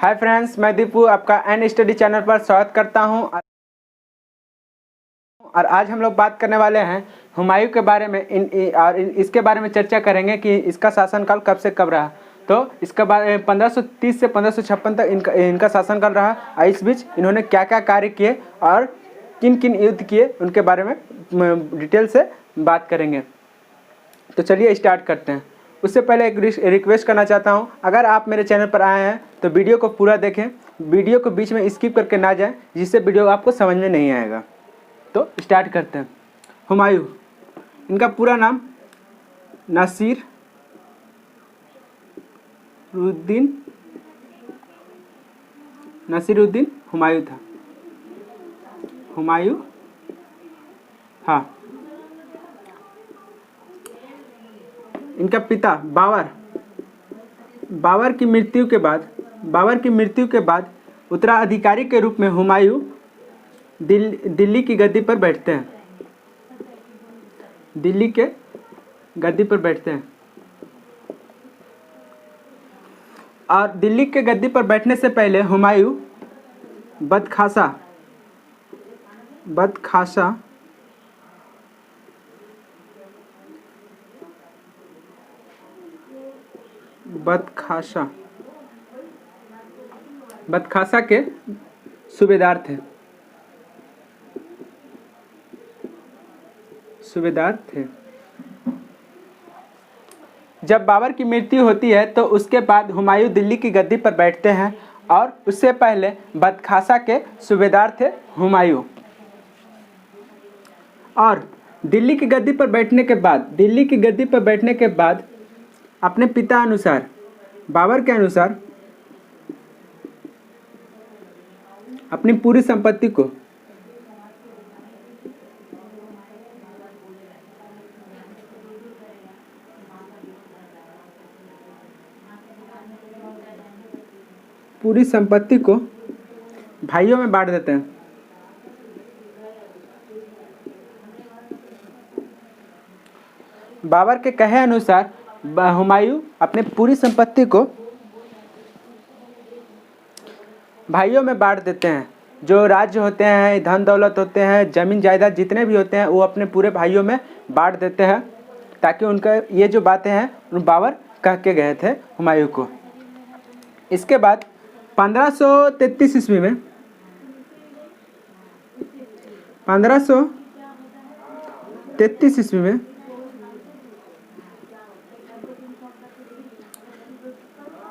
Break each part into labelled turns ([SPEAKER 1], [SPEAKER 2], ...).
[SPEAKER 1] Hi friends, मैं दीपू आपका N study channel पर स्वागत करता हूं। और आज हम लोग बात करने वाले हैं हुमायूं के बारे में। इसके बारे में चर्चा करेंगे कि इसका शासनकाल कब से कब रहा। तो इसका 1530 से 1556 तक इनका शासनकाल रहा। और इस बीच इन्होंने क्या क्या कार्य किए और किन किन युद्ध किए उनके बारे में डिटेल से बात करेंगे। तो चलिए स्टार्ट करते हैं। उससे पहले एक रिक्वेस्ट करना चाहता हूं, अगर आप मेरे चैनल पर आए हैं तो वीडियो को पूरा देखें, वीडियो को बीच में स्किप करके ना जाएं, जिससे वीडियो आपको समझ में नहीं आएगा। तो स्टार्ट करते हैं। हुमायूं, इनका पूरा नाम नसीरुद्दीन हुमायूं था। हुमायूं, हाँ। इनका पिता बाबर की मृत्यु के बाद उत्तराधिकारी के रूप में हुमायूं दिल्ली की गद्दी पर बैठते हैं। और दिल्ली के गद्दी पर बैठने से पहले हुमायूं बदखासा के सूबेदार थे। जब बाबर की मृत्यु होती है तो उसके बाद हुमायूं दिल्ली की गद्दी पर बैठते हैं और उससे पहले बदखासा के सूबेदार थे हुमायूं। और दिल्ली की गद्दी पर बैठने के बाद अपने पिता अनुसार, बाबर के अनुसार, अपनी पूरी संपत्ति को भाइयों में बांट देते हैं। बाबर के कहे अनुसार हुमायूं अपनी पूरी संपत्ति को भाइयों में बांट देते हैं। जो राज्य होते हैं, धन दौलत होते हैं, जमीन जायदाद जितने भी होते हैं, वो अपने पूरे भाइयों में बांट देते हैं, ताकि उनका ये जो बातें हैं उन बाबर कह के गए थे हुमायूं को। इसके बाद 1533 ईस्वी में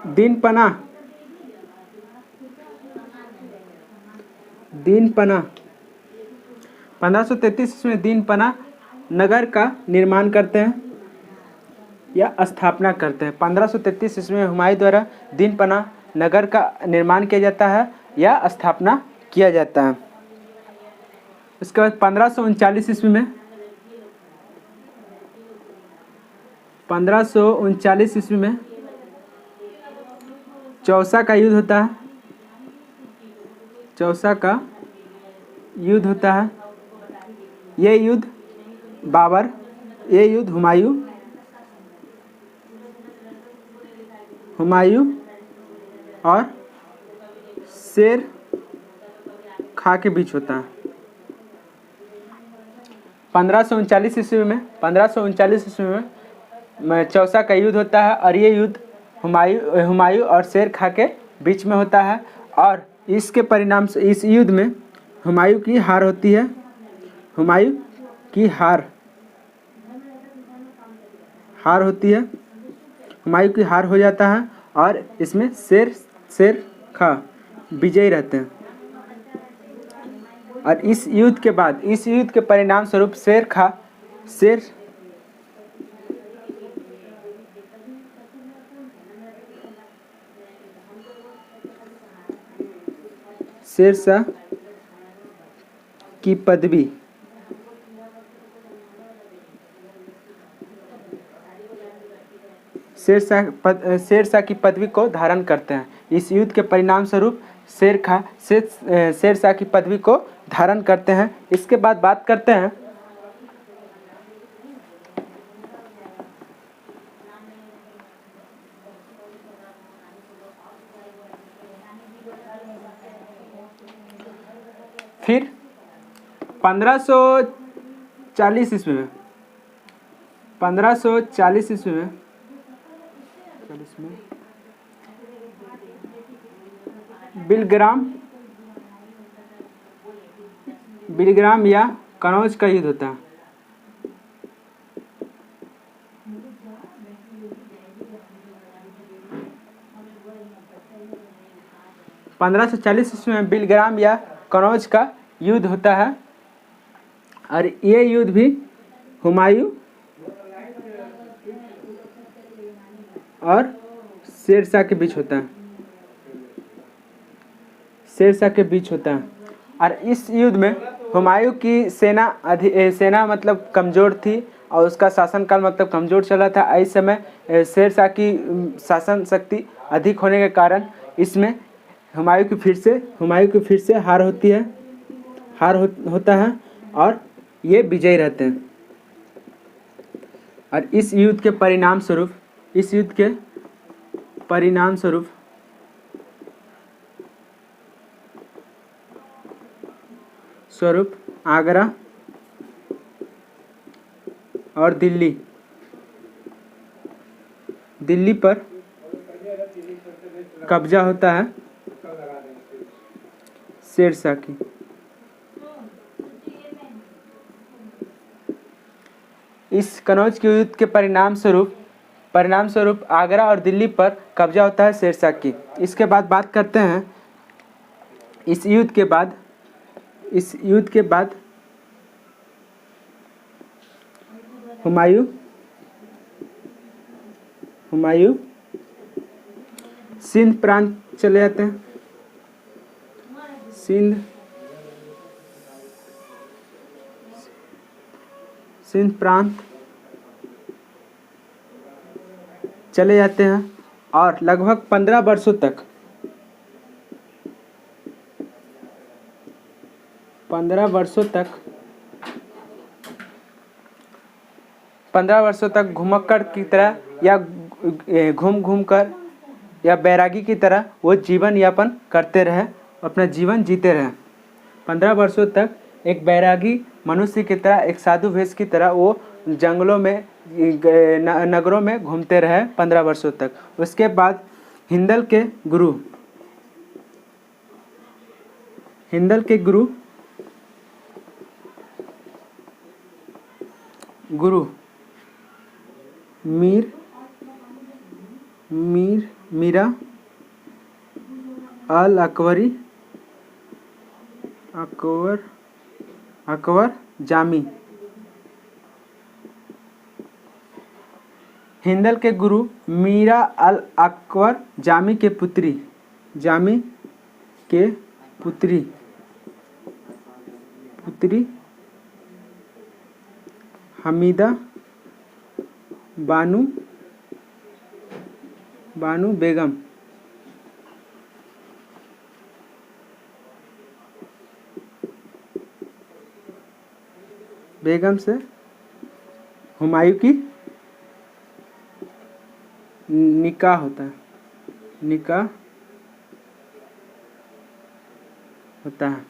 [SPEAKER 1] दीनपना 1533 ईस्वी में दीनपना नगर का निर्माण करते हैं या स्थापना करते हैं। 1533 ईस्वी में हुमायूं द्वारा दीनपना नगर का निर्माण किया जाता है या स्थापना किया जाता है। उसके बाद 1539 ईस्वी में चौसा का युद्ध होता है। ये युद्ध हुमायूं और शेर खां के बीच होता है। 1539 ईस्वी में चौसा का युद्ध होता है और ये युद्ध हुमायूं और शेर खां के बीच में होता है। और इसके परिणाम से इस युद्ध में हुमायूं की हार होती है। हुमायूं की हार हो जाता है और इसमें शेर खां विजयी रहते हैं। और इस युद्ध के परिणाम स्वरूप शेरशाह की पदवी शेरशाह की पदवी को धारण करते हैं। इस युद्ध के परिणाम स्वरूप शेरशाह की पदवी को धारण करते हैं। इसके बाद बात करते हैं फिर 1540 ईस्वी में 1540 ईस्वी में बिलग्राम या कनौज का युद्ध होता है। पंद्रह सौ चालीस ईस्वी में बिलग्राम या कनौज का युद्ध होता है और ये युद्ध भी हुमायूं और शेरशाह के बीच होता है। शेरशाह के बीच होता है और इस युद्ध में हुमायूं की सेना मतलब कमज़ोर थी और उसका शासनकाल मतलब कमज़ोर चला था। इस समय शेरशाह की शासन शक्ति अधिक होने के कारण इसमें हुमायूं की फिर से हार होती है, होता है और ये विजयी रहते हैं। और इस युद्ध के परिणाम स्वरूप आगरा और दिल्ली पर कब्जा होता है शेरशाह की। इस कनौज के युद्ध के परिणाम स्वरूप आगरा और दिल्ली पर कब्जा होता है शेरशाह की। इसके बाद बात करते हैं इस युद्ध के बाद हुमायूं सिंध प्रांत चले जाते हैं। सिंध प्रांत चले जाते हैं और लगभग 15 वर्षों तक 15 वर्षों तक घुमक्कड़ की तरह या घूम कर या बैरागी की तरह वो जीवन यापन करते रहे, अपना जीवन जीते रहे। 15 वर्षों तक एक बैरागी मनुष्य की तरह, एक साधु भेष की तरह वो जंगलों में नगरों में घूमते रहे 15 वर्षों तक। उसके बाद हिंदल के गुरु मीरा अल अकबर जामी, हिंदल के गुरु मीरा अल अकबर जामी के पुत्री हमीदा बानू बेगम से हुमायूं की निकाह होता है।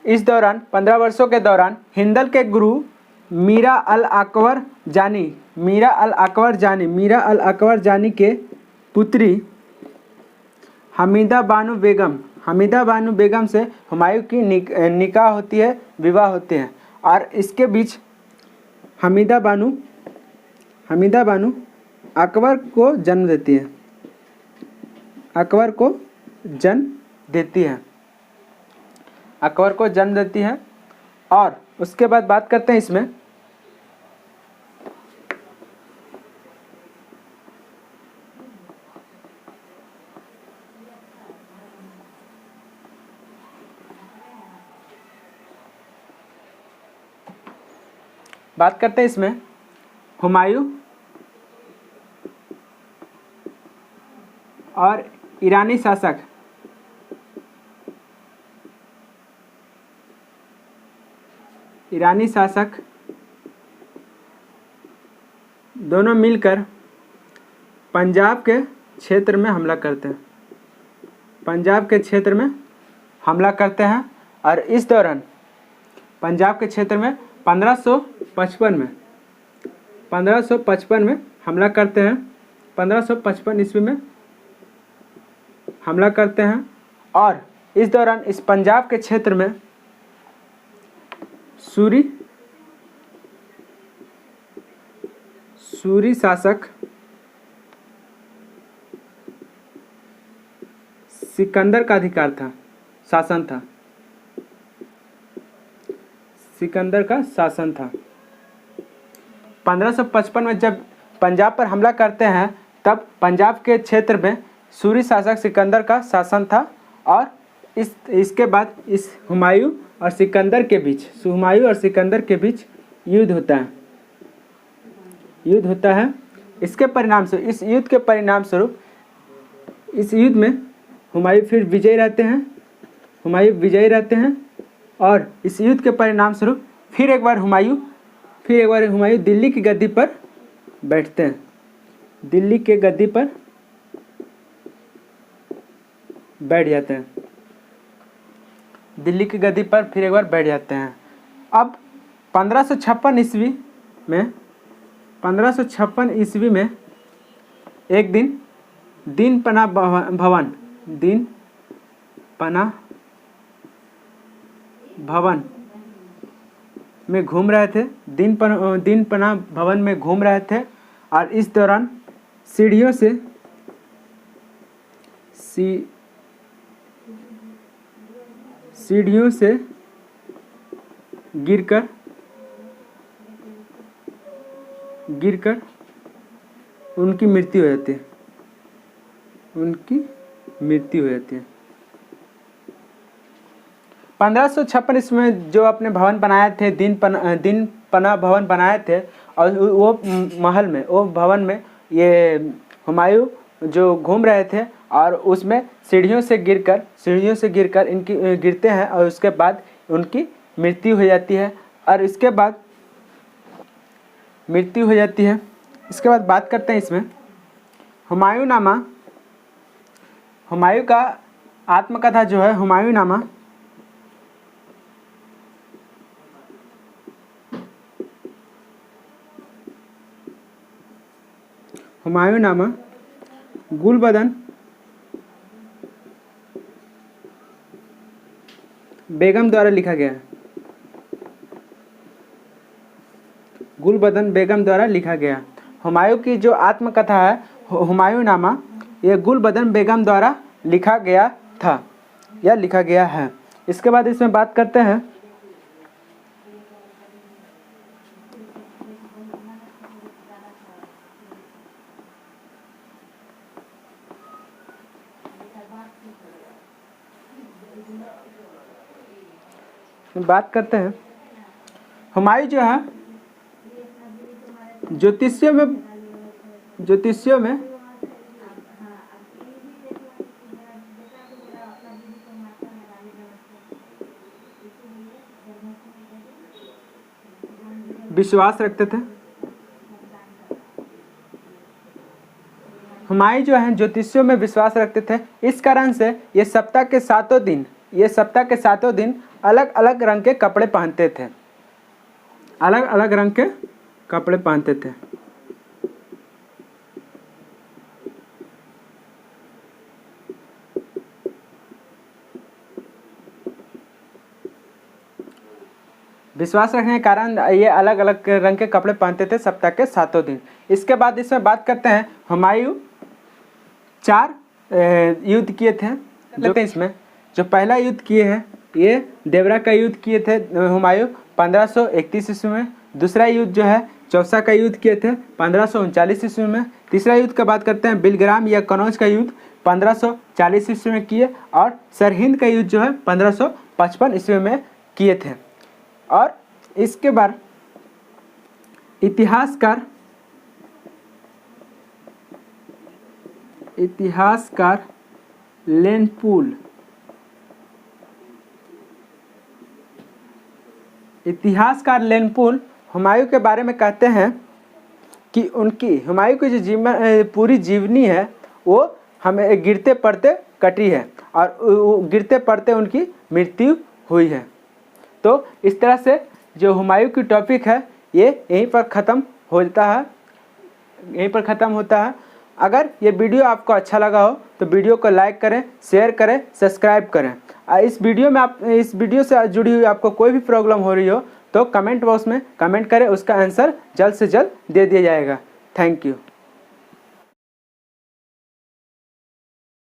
[SPEAKER 1] इस दौरान 15 वर्षों के दौरान हिंदल के गुरु मीरा अल अकबर जानी के पुत्री हमीदा बानू बेगम से हुमायूं की निकाह होती है, विवाह होते हैं। और इसके बीच हमीदा बानू अकबर को जन्म देती है। और उसके बाद बात करते हैं इसमें हुमायूं और ईरानी शासक दोनों मिलकर पंजाब के क्षेत्र में हमला करते हैं। पंजाब के क्षेत्र में हमला करते हैं और इस दौरान पंजाब के क्षेत्र में 1555 में हमला करते हैं। 1555 ईस्वी में हमला करते हैं और इस दौरान इस पंजाब के क्षेत्र में सूरी शासक सिकंदर का अधिकार था, शासन था। सिकंदर का शासन था। 1555 में जब पंजाब पर हमला करते हैं तब पंजाब के क्षेत्र में सूरी शासक सिकंदर का शासन था और इसके बाद इस हुमायूं और सिकंदर के बीच युद्ध होता है। इसके परिणाम से इस युद्ध में हुमायूं फिर विजयी रहते हैं और इस युद्ध के परिणाम स्वरूप फिर एक बार हुमायूं दिल्ली की गद्दी पर बैठते हैं। दिल्ली के गद्दी पर बैठ जाते हैं। दिल्ली की गद्दी पर फिर एक बार बैठ जाते हैं। अब 1556 ईस्वी में एक दिन दीनपना भवन में घूम रहे थे। दीनपना भवन में घूम रहे थे और इस दौरान सीढ़ियों से गिरकर उनकी मृत्यु हो जाती है। 1556 इसमें जो अपने भवन बनाए थे, दीनपना भवन बनाए थे और वो भवन में ये हुमायूं जो घूम रहे थे और उसमें सीढ़ियों से गिरकर इनकी गिरते हैं और उसके बाद उनकी मृत्यु हो जाती है। और इसके बाद मृत्यु हो जाती है। इसके बाद बात करते हैं इसमें हुमायूंनामा। हुमायूं का आत्मकथा जो है हुमायूंनामा, गुलबदन बेगम द्वारा लिखा गया है। गुलबदन बेगम द्वारा लिखा गया। हुमायूं की जो आत्मकथा है हुमायूंनामा, ये गुलबदन बेगम द्वारा लिखा गया था या लिखा गया है। इसके बाद इसमें बात करते हैं हुमायूं जो है ज्योतिषियों में विश्वास रखते थे। हुमायूं जो है ज्योतिषियों में विश्वास रखते थे। इस कारण से ये सप्ताह के सातों दिन अलग अलग रंग के कपड़े पहनते थे। विश्वास रखने के कारण ये अलग अलग रंग के कपड़े पहनते थे सप्ताह के सातों दिन। इसके बाद इसमें बात करते हैं हुमायूं 4 युद्ध किए थे। इसमें जो पहला युद्ध किए हैं ये देवरा का युद्ध किए थे हुमायूं 1531 ईस्वी में। दूसरा युद्ध जो है चौसा का युद्ध किए थे 1539 ईस्वी में। तीसरा युद्ध का बात करते हैं बिलग्राम या कनौज का युद्ध 1540 ईस्वी में किए और सरहिंद का युद्ध जो है 1555 ईस्वी में किए थे। और इसके बाद इतिहासकार लेनपुल हुमायूं के बारे में कहते हैं कि हुमायूं की जो पूरी जीवनी है वो हमें गिरते पड़ते कटी है और गिरते पड़ते उनकी मृत्यु हुई है। तो इस तरह से जो हुमायूं की टॉपिक है ये यहीं पर ख़त्म होता है। अगर ये वीडियो आपको अच्छा लगा हो तो वीडियो को लाइक करें, शेयर करें, सब्सक्राइब करें। इस वीडियो से जुड़ी हुई आपको कोई भी प्रॉब्लम हो रही हो तो कमेंट बॉक्स में कमेंट करें, उसका आंसर जल्द से जल्द दे दिया जाएगा। Thank you.